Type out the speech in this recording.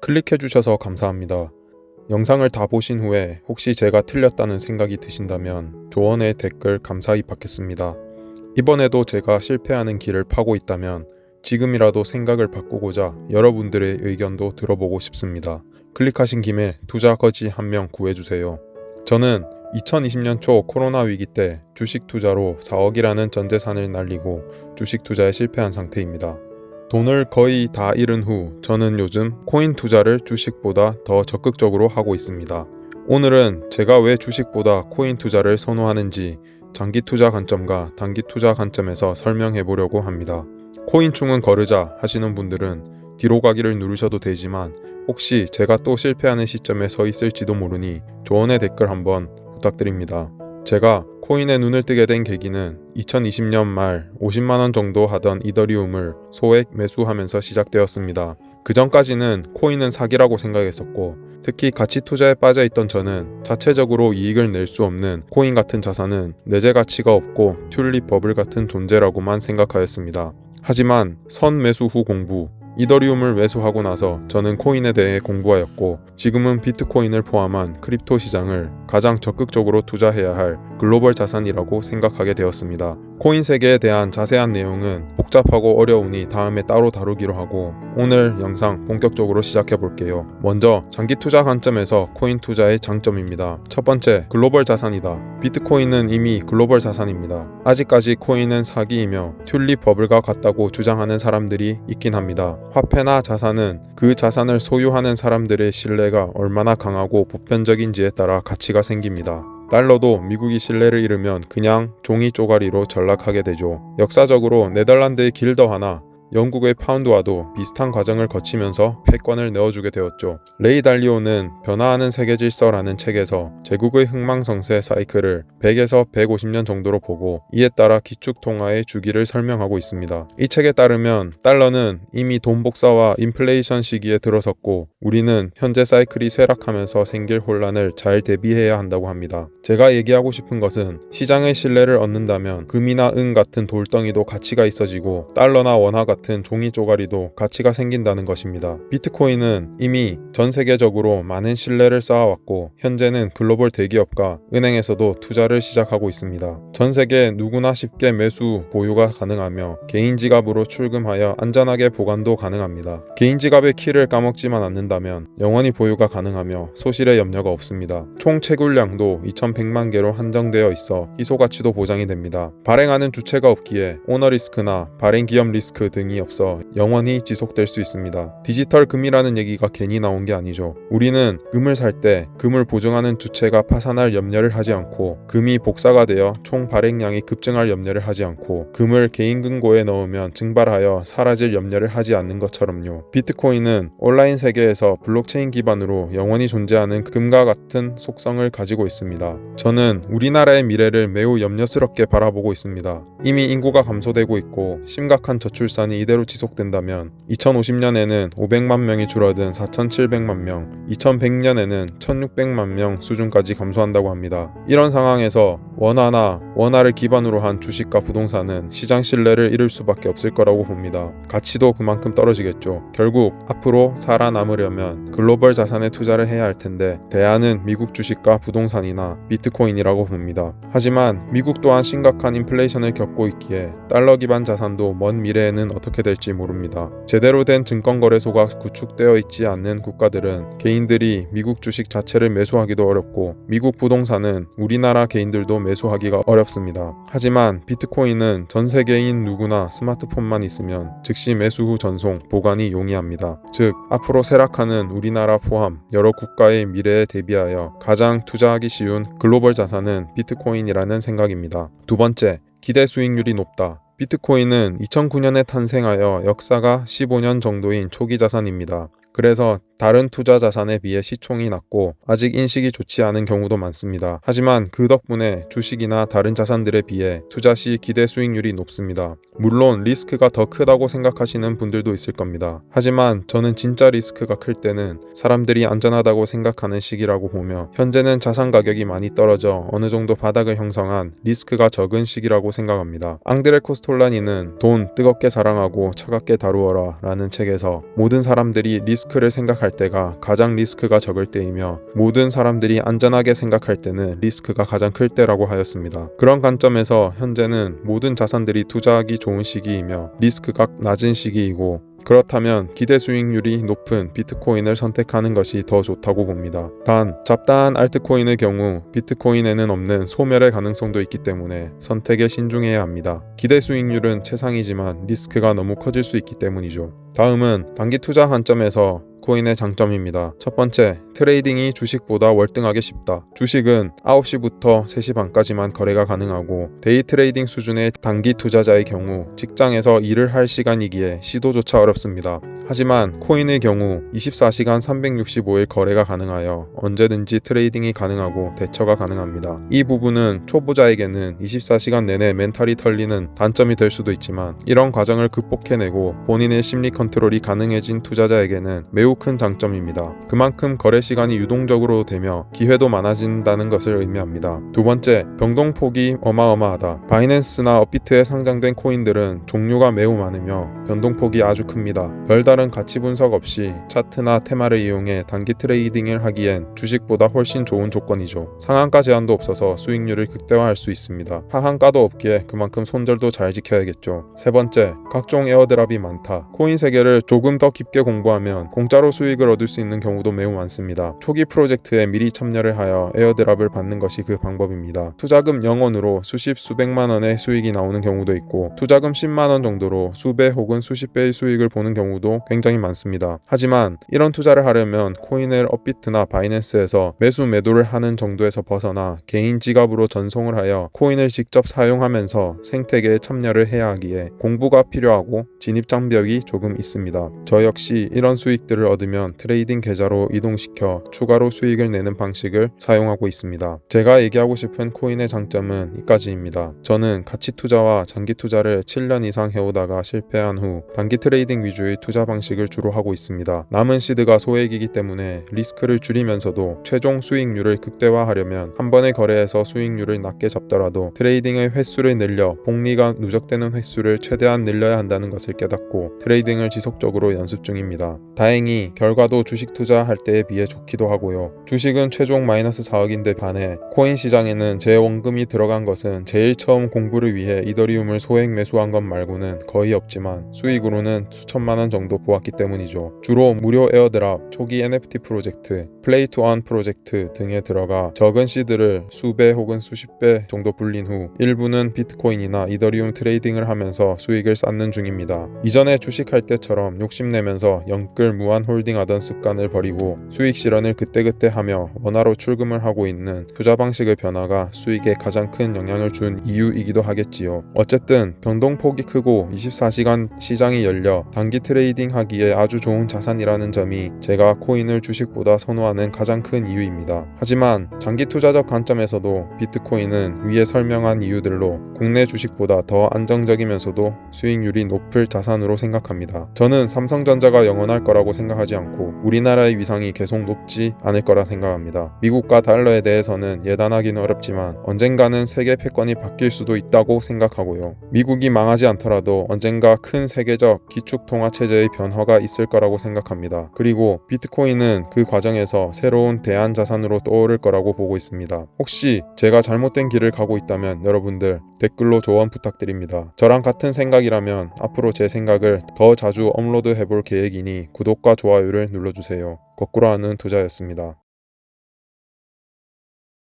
클릭해주셔서 감사합니다. 영상을 다 보신 후에 혹시 제가 틀렸다는 생각이 드신다면 조언의 댓글 감사히 받겠습니다. 이번에도 제가 실패하는 길을 파고 있다면 지금이라도 생각을 바꾸고자 여러분들의 의견도 들어보고 싶습니다. 클릭하신 김에 투자 거지 한 명 구해주세요. 저는 2020년 초 코로나 위기 때 주식 투자로 4억이라는 전 재산을 날리고 주식 투자에 실패한 상태입니다. 돈을 거의 다 잃은 후 저는 요즘 코인 투자를 주식보다 더 적극적으로 하고 있습니다. 오늘은 제가 왜 주식보다 코인 투자를 선호하는지 장기 투자 관점과 단기 투자 관점에서 설명해 보려고 합니다. 코인충은 거르자 하시는 분들은 뒤로 가기를 누르셔도 되지만 혹시 제가 또 실패하는 시점에 서 있을지도 모르니 조언의 댓글 한번 부탁드립니다. 제가 코인에 눈을 뜨게 된 계기는 2020년 말 50만원 정도 하던 이더리움을 소액 매수하면서 시작되었습니다. 그 전까지는 코인은 사기라고 생각했었고 특히 가치 투자에 빠져있던 저는 자체적으로 이익을 낼 수 없는 코인 같은 자산은 내재 가치가 없고 튤립 버블 같은 존재라고만 생각하였습니다. 하지만 선 매수 후 공부, 이더리움을 매수하고 나서 저는 코인에 대해 공부하였고 지금은 비트코인을 포함한 크립토 시장을 가장 적극적으로 투자해야 할 글로벌 자산이라고 생각하게 되었습니다. 코인 세계에 대한 자세한 내용은 복잡하고 어려우니 다음에 따로 다루기로 하고 오늘 영상 본격적으로 시작해 볼게요. 먼저 장기 투자 관점에서 코인 투자의 장점입니다. 첫 번째, 글로벌 자산이다. 비트코인은 이미 글로벌 자산입니다. 아직까지 코인은 사기이며 튤립 버블과 같다고 주장하는 사람들이 있긴 합니다. 화폐나 자산은 그 자산을 소유하는 사람들의 신뢰가 얼마나 강하고 보편적인지에 따라 가치가 생깁니다. 달러도 미국이 신뢰를 잃으면 그냥 종이 쪼가리로 전락하게 되죠. 역사적으로 네덜란드의 길더 하나, 영국의 파운드와도 비슷한 과정을 거치면서 패권을 내어주게 되었죠. 레이 달리오는 변화하는 세계 질서라는 책에서 제국의 흥망성쇠 사이클을 100에서 150년 정도로 보고 이에 따라 기축통화의 주기를 설명하고 있습니다. 이 책에 따르면 달러는 이미 돈 복사와 인플레이션 시기에 들어섰고 우리는 현재 사이클이 쇠락하면서 생길 혼란을 잘 대비해야 한다고 합니다. 제가 얘기하고 싶은 것은 시장의 신뢰를 얻는다면 금이나 은 같은 돌덩이도 가치가 있어지고 달러나 원화 같은 종이 쪼가리도 가치가 생긴다는 것입니다. 비트코인은 이미 전 세계적으로 많은 신뢰를 쌓아왔고 현재는 글로벌 대기업과 은행에서도 투자를 시작하고 있습니다. 전 세계 누구나 쉽게 매수, 보유가 가능하며 개인 지갑으로 출금하여 안전하게 보관도 가능합니다. 개인 지갑의 키를 까먹지만 않는다면 영원히 보유가 가능하며 소실의 염려가 없습니다. 총 채굴량도 2100만 개로 한정되어 있어 희소 가치도 보장이 됩니다. 발행하는 주체가 없기에 오너 리스크나 발행 기업 리스크 등이 없어 영원히 지속될 수 있습니다. 디지털 금이라는 얘기가 괜히 나온 게 아니죠. 우리는 금을 살 때 금을 보증하는 주체가 파산할 염려를 하지 않고 금이 복사가 되어 총 발행량이 급증할 염려를 하지 않고 금을 개인 금고에 넣으면 증발하여 사라질 염려를 하지 않는 것처럼요. 비트코인은 온라인 세계에서 블록체인 기반으로 영원히 존재하는 금과 같은 속성을 가지고 있습니다. 저는 우리나라의 미래를 매우 염려스럽게 바라보고 있습니다. 이미 인구가 감소되고 있고 심각한 저출산이 이대로 지속된다면 2050년에는 500만 명이 줄어든 4,700만 명, 2100년에는 1,600만 명 수준까지 감소한다고 합니다. 이런 상황에서 원화를 기반으로 한 주식과 부동산은 시장 신뢰를 잃을 수밖에 없을 거라고 봅니다. 가치도 그만큼 떨어지겠죠. 결국 앞으로 살아남으려면 글로벌 자산에 투자를 해야 할 텐데 대안은 미국 주식과 부동산이나 비트코인이라고 봅니다. 하지만 미국 또한 심각한 인플레이션을 겪고 있기에 달러 기반 자산도 먼 미래에는 어떻게 될지 모릅니다. 제대로 된 증권거래소가 구축되어 있지 않는 국가들은 개인들이 미국 주식 자체를 매수하기도 어렵고 미국 부동산은 우리나라 개인들도 매수하기가 어렵습니다. 하지만 비트코인은 전 세계인 누구나 스마트폰만 있으면 즉시 매수 후 전송, 보관이 용이합니다. 즉 앞으로 쇠락하는 우리나라 포함 여러 국가의 미래에 대비하여 가장 투자하기 쉬운 글로벌 자산은 비트코인이라는 생각입니다. 두 번째, 기대 수익률이 높다. 비트코인은 2009년에 탄생하여 역사가 15년 정도인 초기 자산입니다. 그래서 다른 투자 자산에 비해 시총이 낮고 아직 인식이 좋지 않은 경우도 많습니다. 하지만 그 덕분에 주식이나 다른 자산들에 비해 투자 시 기대 수익률이 높습니다. 물론 리스크가 더 크다고 생각하시는 분들도 있을 겁니다. 하지만 저는 진짜 리스크가 클 때는 사람들이 안전하다고 생각하는 시기라고 보며 현재는 자산 가격이 많이 떨어져 어느 정도 바닥을 형성한 리스크가 적은 시기라고 생각합니다. 앙드레 코스톨라니는 돈 뜨겁게 사랑하고 차갑게 다루어라 라는 책에서 모든 사람들이 리스크를 생각할 할 때가 가장 리스크가 적을 때이며 모든 사람들이 안전하게 생각할 때는 리스크가 가장 클 때라고 하였습니다. 그런 관점에서 현재는 모든 자산들이 투자하기 좋은 시기이며 리스크가 낮은 시기이고 그렇다면 기대 수익률이 높은 비트코인을 선택하는 것이 더 좋다고 봅니다. 단 잡다한 알트코인의 경우 비트코인에는 없는 소멸의 가능성도 있기 때문에 선택에 신중해야 합니다. 기대 수익률은 최상이지만 리스크가 너무 커질 수 있기 때문이죠. 다음은 단기 투자 관점에서 코인의 장점입니다. 첫 번째, 트레이딩이 주식보다 월등하게 쉽다. 주식은 9시부터 3시 반까지만 거래가 가능하고 데이 트레이딩 수준의 단기 투자자의 경우 직장에서 일을 할 시간이기에 시도조차 어렵습니다. 하지만 코인의 경우 24시간 365일 거래가 가능하여 언제든지 트레이딩이 가능하고 대처가 가능합니다. 이 부분은 초보자에게는 24시간 내내 멘탈이 털리는 단점이 될 수도 있지만 이런 과정을 극복해내고 본인의 심리 컨트롤이 가능해진 투자자에게는 매우 큰 장점입니다. 그만큼 거래 시간이 유동적으로 되며 기회도 많아진다는 것을 의미합니다. 두 번째, 변동폭이 어마어마하다. 바이낸스나 업비트에 상장된 코인들은 종류가 매우 많으며 변동폭이 아주 큽니다. 별다른 가치 분석 없이 차트나 테마를 이용해 단기 트레이딩을 하기엔 주식보다 훨씬 좋은 조건이죠. 상한가 제한도 없어서 수익률을 극대화할 수 있습니다. 하한가도 없기에 그만큼 손절도 잘 지켜야겠죠. 세 번째, 각종 에어드랍이 많다. 코인 세계를 조금 더 깊게 공부하면 공짜로 수익을 얻을 수 있는 경우도 매우 많습니다. 초기 프로젝트에 미리 참여를 하여 에어드랍을 받는 것이 그 방법입니다. 투자금 0원으로 수십 수백만 원의 수익이 나오는 경우도 있고 투자금 10만 원 정도로 수배 혹은 수십 배의 수익을 보는 경우도 굉장히 많습니다. 하지만 이런 투자를 하려면 코인을 업비트나 바이낸스에서 매수 매도를 하는 정도에서 벗어나 개인 지갑으로 전송을 하여 코인을 직접 사용하면서 생태계에 참여를 해야 하기에 공부가 필요하고 진입 장벽이 조금 있습니다. 저 역시 이런 수익들을 얻으면 트레이딩 계좌로 이동시켜 추가로 수익을 내는 방식을 사용하고 있습니다. 제가 얘기하고 싶은 코인의 장점은 이까지입니다. 저는 가치 투자와 장기 투자를 7년 이상 해오다가 실패한 후 단기 트레이딩 위주의 투자 방식을 주로 하고 있습니다. 남은 시드가 소액이기 때문에 리스크를 줄이면서도 최종 수익률을 극대화하려면 한 번의 거래에서 수익률을 낮게 잡더라도 트레이딩의 횟수를 늘려 복리가 누적되는 횟수를 최대한 늘려야 한다는 것을 깨닫고 트레이딩을 지속적으로 연습 중입니다. 다행히 결과도 주식 투자할 때에 비해 좋기도 하고요. 주식은 최종 마이너스 4억인데 반해 코인 시장에는 제 원금이 들어간 것은 제일 처음 공부를 위해 이더리움을 소액 매수한 것 말고는 거의 없지만 수익으로는 수천만 원 정도 보았기 때문이죠. 주로 무료 에어드랍, 초기 NFT 프로젝트, 플레이 투 원 프로젝트 등에 들어가 적은 시드를 수배 혹은 수십 배 정도 불린 후 일부는 비트코인이나 이더리움 트레이딩을 하면서 수익을 쌓는 중입니다. 이전에 주식할 때처럼 욕심내면서 영끌 무한 홀딩하던 습관을 버리고 수익 실현을 그때그때 하며 원화로 출금을 하고 있는 투자 방식의 변화가 수익에 가장 큰 영향을 준 이유이기도 하겠지요. 어쨌든 변동폭이 크고 24시간 시장이 열려 단기 트레이딩 하기에 아주 좋은 자산이라는 점이 제가 코인을 주식보다 선호하는 가장 큰 이유입니다. 하지만 장기 투자적 관점에서도 비트코인은 위에 설명한 이유들로 국내 주식보다 더 안정적이면서도 수익률이 높을 자산으로 생각합니다. 저는 삼성전자가 영원할 거라고 생각하지 않고 우리나라의 위상이 계속 높지 않을 거라 생각합니다. 미국과 달러에 대해서는 예단하기는 어렵지만 언젠가는 세계 패권이 바뀔 수도 있다고 생각하고요. 미국이 망하지 않더라도 언젠가 큰 세계적 기축통화체제의 변화가 있을 거라고 생각합니다. 그리고 비트코인은 그 과정에서 새로운 대안자산으로 떠오를 거라고 보고 있습니다. 혹시 제가 잘못된 길을 가고 있다면 여러분들 댓글로 조언 부탁드립니다. 저랑 같은 생각이라면 앞으로 제 생각을 더 자주 업로드 해볼 계획이니 구독과 좋아요를 눌러주세요. 거꾸로 하는 투자였습니다.